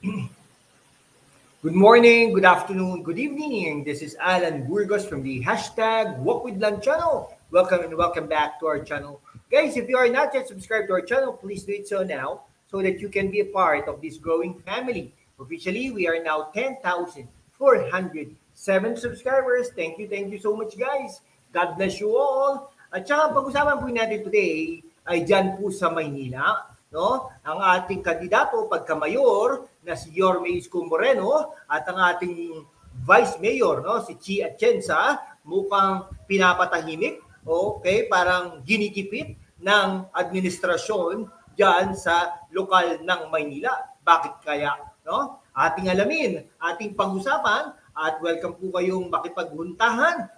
Good morning, good afternoon, good evening. This is Alan Burgos from the hashtag Walk with Lan channel. Welcome and welcome back to our channel. Guys, if you are not yet subscribed to our channel, please do it so now so that you can be a part of this growing family. Officially, we are now 10,407 subscribers. Thank you so much guys. God bless you all. At saka pag-usapan po natin today ay dyan po sa Maynila. No? Ang ating kandidato pagka-mayor na si Yorme Isko Moreno at ang ating Vice Mayor, no, si Chi Atienza, mukhang pinapatahimik, okay, parang ginikipit ng administrasyon diyan sa lokal ng Maynila. Bakit kaya? No? Ating alamin, ating pag-usapan at welcome po kayong makipaghuntahan,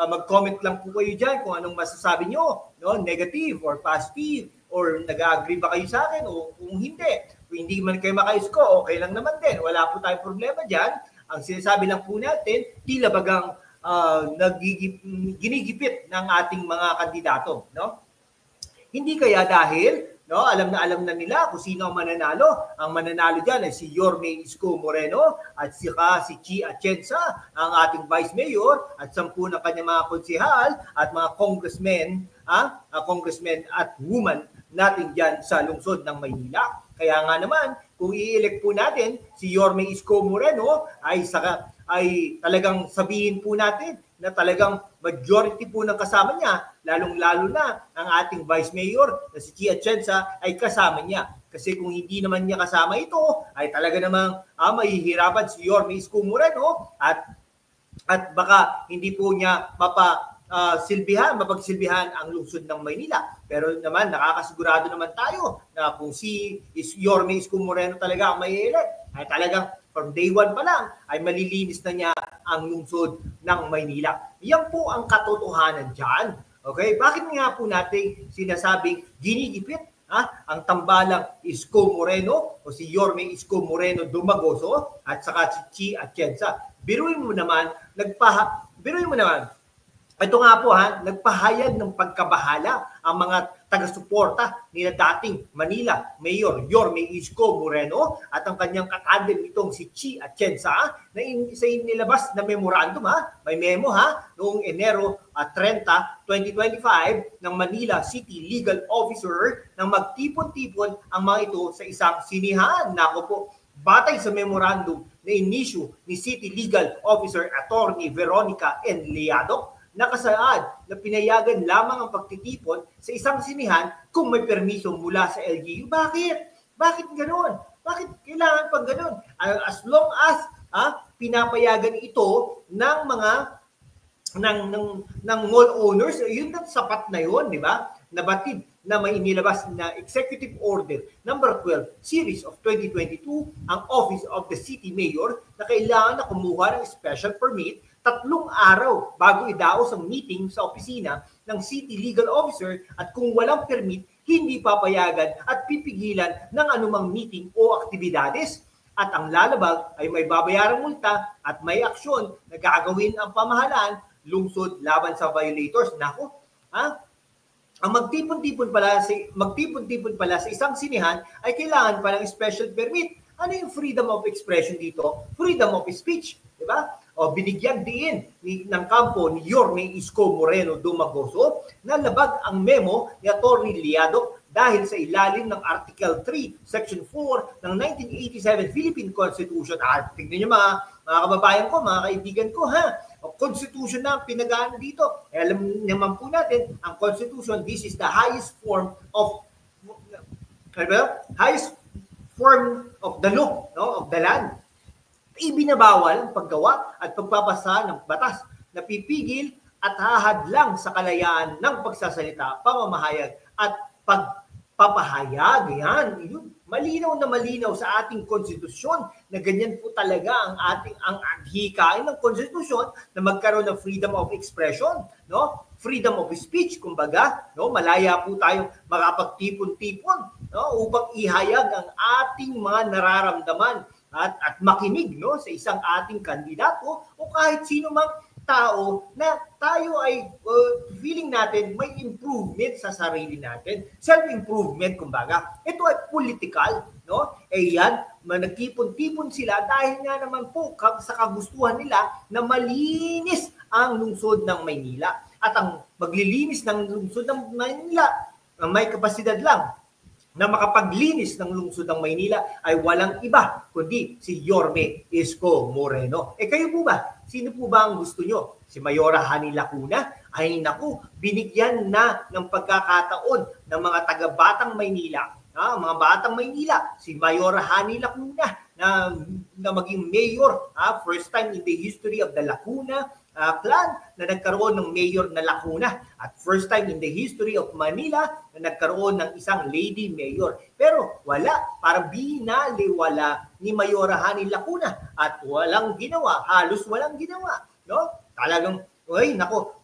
mag-comment lang po kayo diyan kung anong masasabi nyo, no? Negative or positive, or nag-agree ba kayo sa akin o kung hindi. Kung hindi man kayo makaisko, okay lang naman din. Wala po tayong problema dyan. Ang sinasabi lang po natin, tila bagang ginigipit ng ating mga kandidato. No? Hindi kaya dahil alam na nila kung sino ang mananalo. Ang mananalo dyan ay si Yorme Isko Moreno at si Chi Atienza, ang ating Vice Mayor, at 10 na kanyang mga konsehal at mga congressmen at women natin dyan sa lungsod ng Maynila. Kaya nga naman, kung i-elect po natin si Yorme Isko Moreno, ay talagang sabihin po natin na talagang majority po ng kasama niya, lalong-lalo na ang ating Vice Mayor na si Chi Atienza ay kasama niya. Kasi kung hindi naman niya kasama ito, ay talaga namang mahihirapan si Yorme Isko Moreno at baka hindi po niya mapagsilbihan ang lungsod ng Maynila. Pero naman, nakakasigurado naman tayo na kung si Yorme Isko Moreno talaga ang may elect, ay talagang from day one pa lang ay malilinis na niya ang lungsod ng Maynila. Yan po ang katotohanan dyan. Okay? Bakit nga po natin sinasabing ginigipit ang tambalang Isko Moreno o si Yorme Isko Moreno Dumagoso at saka si Chi Atienza? Biruin mo naman, ito nga po nagpahayag ng pagkabahala ang mga taga-suporta ni dating Manila Mayor Yorme Isko Moreno at ang kanyang katandem nitong si Chi Atienza na sa inilabas na memorandum may memo noong Enero 30, 2025 ng Manila City Legal Officer nang magtipon-tipon ang mga ito sa isang sinihan. Nako po, batay sa memorandum na inisyu ni City Legal Officer Attorney Veronica N. Liado, nakasaad na pinayagan lamang ang pagtitipon sa isang sinihan kung may permiso mula sa LGU. Bakit? Bakit ganoon? Bakit kailangan pang ganoon? As long as pinapayagan ito ng mga ng mall owners, yun ang sapat na yun, di ba? Nabatid na may inilabas na Executive Order number 12 Series of 2022 ang Office of the City Mayor na kailangan na kumuha ng special permit 3 araw bago idaos ang meeting sa opisina ng City Legal Officer at kung walang permit, hindi papayagan at pipigilan ng anumang meeting o aktibidades. At ang lalabag ay may babayarang multa at may aksyon na gagawin ang pamahalaan lungsod laban sa violators. Nako, ang magtipon-tipon pala sa isang sinihan ay kailangan pa ng special permit. Ano yung freedom of expression dito? Freedom of speech, di ba? O binigyan din ng kampo ni Yorme Isko Moreno Dumagoso na labag ang memo ni Atty. Liado dahil sa ilalim ng Article 3, Section 4 ng 1987 Philippine Constitution. Tignan nyo mga kababayan ko, mga kaibigan ko, o Constitution na pinagaan dito. Alam naman po natin, ang Constitution, this is the highest form of the law, of the land. Ibinabawal ang paggawa at pagpapasa ng batas na pipigil at hahadlang sa kalayaan ng pagsasalita, pamamahayag at pagpapahayag. Yan, malinaw na malinaw sa ating konstitusyon na ganyan po talaga ang hikain ng konstitusyon na magkaroon ng freedom of expression, freedom of speech, kumbaga, malaya po tayong makapagtipon-tipon, upang ihayag ang ating mga nararamdaman at makinig sa isang ating kandidato o kahit sino mang tao na tayo ay feeling natin may improvement sa sarili natin. Self-improvement, kumbaga. Ito ay political, no? Yan, nagtipon-tipon sila dahil nga naman po sa kagustuhan nila na malinis ang lungsod ng Maynila. At ang maglilinis ng lungsod ng Maynila, may kapasidad lang na makapaglinis ng lungsod ng Maynila ay walang iba kundi si Yorme Isko Moreno. Kayo po ba? Sino po ba ang gusto nyo? Si Mayora Hani Lacuna? Ay naku, binigyan na ng pagkakataon ng mga taga-Batang Maynila, mga Batang Maynila, si Mayora Hani Lacuna na maging mayor, first time in the history of the Lacuna clan na nagkaroon ng mayor na Lacuna at first time in the history of Manila na nagkaroon ng isang lady mayor. Pero wala, parang binaliwala ni Mayora Hani Lacuna at walang ginawa, halos walang ginawa, no? Talagang,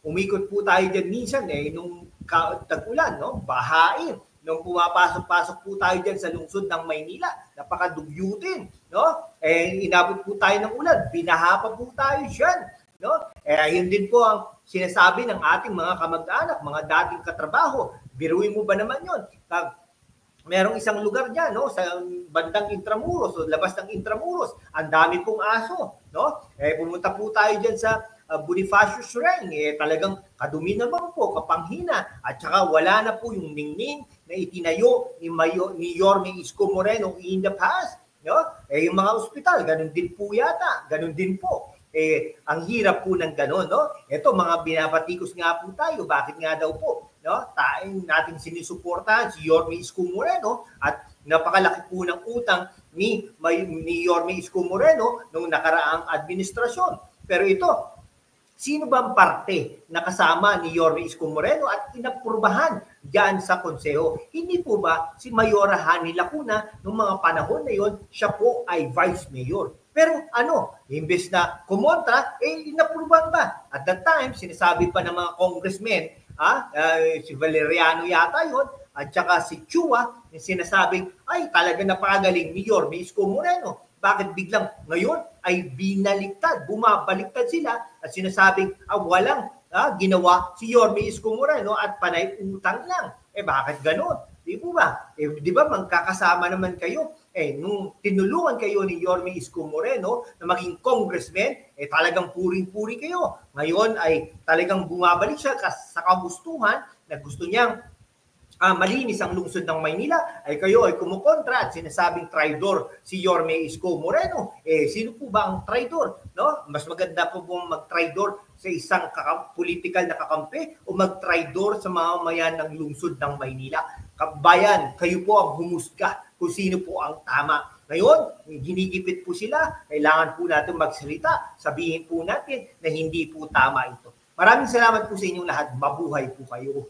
umikot po tayo dyan minsan nung tag-ulan, no? Bahain. Nung pumapasok-pasok po tayo dyan sa lungsod ng Maynila, napakadugyutin, no? Inabot po tayo ng ulan, binaha pa po tayo dyan, no? Yun din po ang sinasabi ng ating mga kamag-anak, mga dating katrabaho. Biruin mo ba naman yun? Merong isang lugar dyan, no? Sa bandang Intramuros, o labas ng Intramuros, ang dami pong aso, no? Pumunta po tayo dyan sa Bonifacio Shrine, talagang kadumi naman po, kapanghina, at saka wala na po yung ningning na itinayo ni Yorme Isko Moreno in the past, no? Yung mga ospital, ganun din po yata, ganun din po. Ang hirap po ng ganun, no? Ito, mga binabatikos nga po tayo, bakit nga daw po, no? Natin sinusuportahan si Yorme Isko Moreno at napakalaki po ng utang ni Yorme Isko Moreno nung nakaraang administrasyon. Pero ito, sino ba ang parte na kasama ni Yorme Isko Moreno at inapurbahan diyan sa konseho? Hindi po ba si Mayora Hani Lacuna noong mga panahon na yon, siya po ay vice mayor? Pero imbes na kumontra, inapurbahan ba? At that time, sinasabi pa ng mga congressmen, si Valeriano yata yon, at saka si Chua, sinasabing, ay talaga napakagaling ni Yorme Isko Moreno. Bakit biglang ngayon ay binaliktad, bumabaliktad sila at sinasabing walang ginawa si Yorme Isko Moreno at panay utang lang. Bakit gano'n? Di po ba? Di ba magkakasama naman kayo? Nung tinulungan kayo ni Yorme Isko Moreno na maging congressman, talagang puring-puri kayo. Ngayon ay talagang bumabalik siya sa kagustuhan na gusto niyang malinis ang lungsod ng Maynila, ay kayo ay kumukontra at sinasabing traidor si Yorme Isko Moreno. Sino po ba ang traidor? No? Mas maganda po bang mag-traidor sa isang political na kakampi o mag-traidor sa mamamayan ng lungsod ng Maynila? Kabayan, kayo po ang humusga kung sino po ang tama. Ngayon, ginigipit po sila, kailangan po natin magsalita, sabihin po natin na hindi po tama ito. Maraming salamat po sa inyong lahat. Mabuhay po kayo.